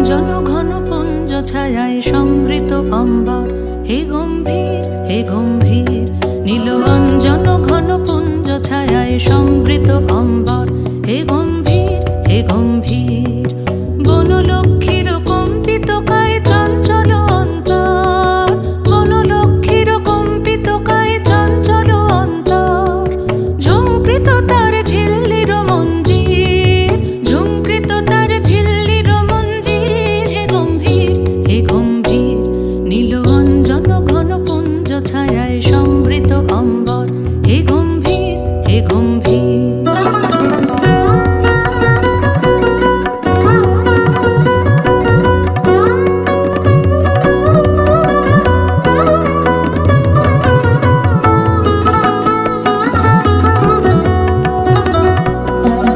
অঞ্জন ঘন পুঞ্জ ছায়ায় সমৃত অম্বর, হে গম্ভীর হে গম্ভীর। নীল অঞ্জন ঘন পুঞ্জ ছায়ায় সমৃত অম্বর, হে গম্ভীর হে গম্ভীর।